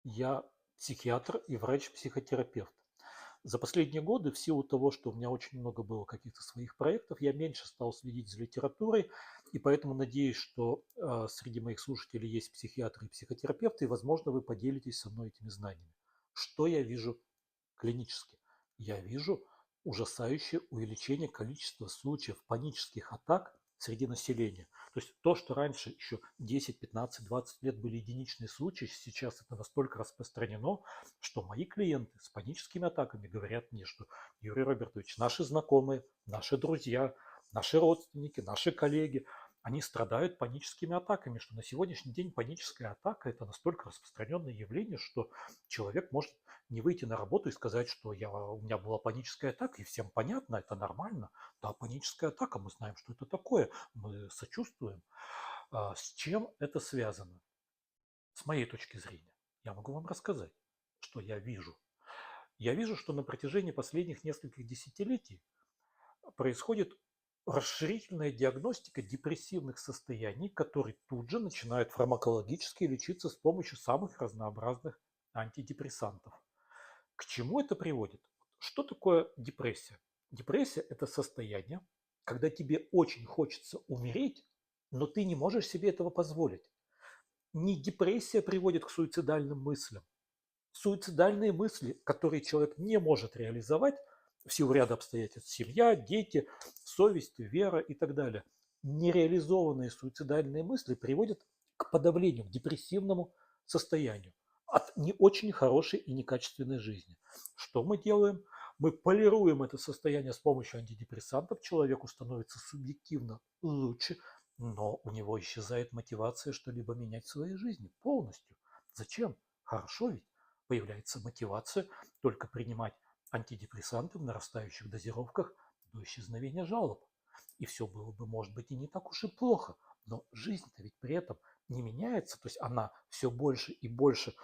Я психиатр и врач-психотерапевт. За последние годы, в силу того, что у меня очень много было каких-то своих проектов, я меньше стал следить за литературой, и поэтому надеюсь, что среди моих слушателей есть психиатры и психотерапевты, и, возможно, вы поделитесь со мной этими знаниями. Что я вижу клинически? Я вижу ужасающее увеличение количества случаев панических атак среди населения. То есть то, что раньше еще 10, 15, 20 лет были единичные случаи, сейчас это настолько распространено, что мои клиенты с паническими атаками говорят мне, что Юрий Робертович, наши знакомые, наши друзья, наши родственники, наши коллеги, они страдают паническими атаками, что на сегодняшний день паническая атака – это настолько распространенное явление, что человек может не выйти на работу и сказать, что у меня была паническая атака, и всем понятно, это нормально. Да, паническая атака, мы знаем, что это такое, мы сочувствуем. С чем это связано? С моей точки зрения, я могу вам рассказать, что я вижу. Я вижу, что на протяжении последних нескольких десятилетий происходит расширительная диагностика депрессивных состояний, которые тут же начинают фармакологически лечиться с помощью самых разнообразных антидепрессантов. К чему это приводит? Что такое депрессия? Депрессия – это состояние, когда тебе очень хочется умереть, но ты не можешь себе этого позволить. Не депрессия приводит к суицидальным мыслям. Суицидальные мысли, которые человек не может реализовать в силу ряда обстоятельств – семья, дети, совесть, вера и так далее. Нереализованные суицидальные мысли приводят к подавлению, к депрессивному состоянию от не очень хорошей и некачественной жизни. Что мы делаем? Мы полируем это состояние с помощью антидепрессантов, человеку становится субъективно лучше, но у него исчезает мотивация что-либо менять в своей жизни полностью. Зачем? Хорошо ведь. Появляется мотивация только принимать антидепрессанты в нарастающих дозировках до исчезновения жалоб. И все было бы, может быть, и не так уж и плохо, но жизнь-то ведь при этом не меняется, то есть она все больше и больше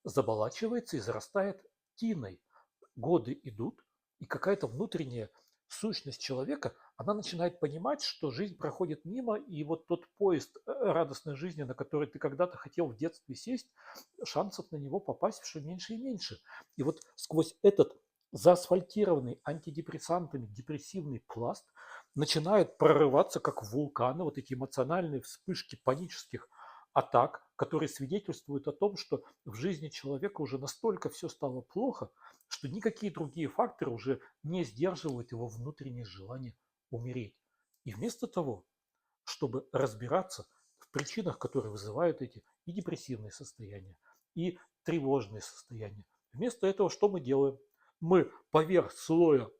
заболачивается и зарастает тиной. Годы идут, и какая-то внутренняя сущность человека, она начинает понимать, что жизнь проходит мимо, и вот тот поезд радостной жизни, на который ты когда-то хотел в детстве сесть, шансов на него попасть все меньше и меньше. И вот сквозь этот заасфальтированный антидепрессантами депрессивный пласт начинают прорываться, как вулканы, вот эти эмоциональные вспышки панических атак, которые свидетельствуют о том, что в жизни человека уже настолько все стало плохо, что никакие другие факторы уже не сдерживают его внутреннее желание умереть. И вместо того, чтобы разбираться в причинах, которые вызывают эти и депрессивные состояния, и тревожные состояния, вместо этого что мы делаем? Мы поверх слоя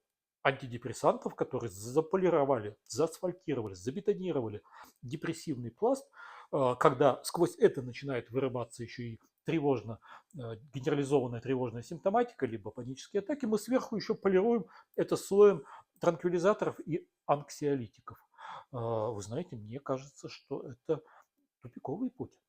антидепрессантов, которые заполировали, заасфальтировали, забетонировали депрессивный пласт, когда сквозь это начинает вырываться еще и генерализованная тревожная симптоматика, либо панические атаки, мы сверху еще полируем это слоем транквилизаторов и анксиолитиков. Вы знаете, мне кажется, что это тупиковый путь.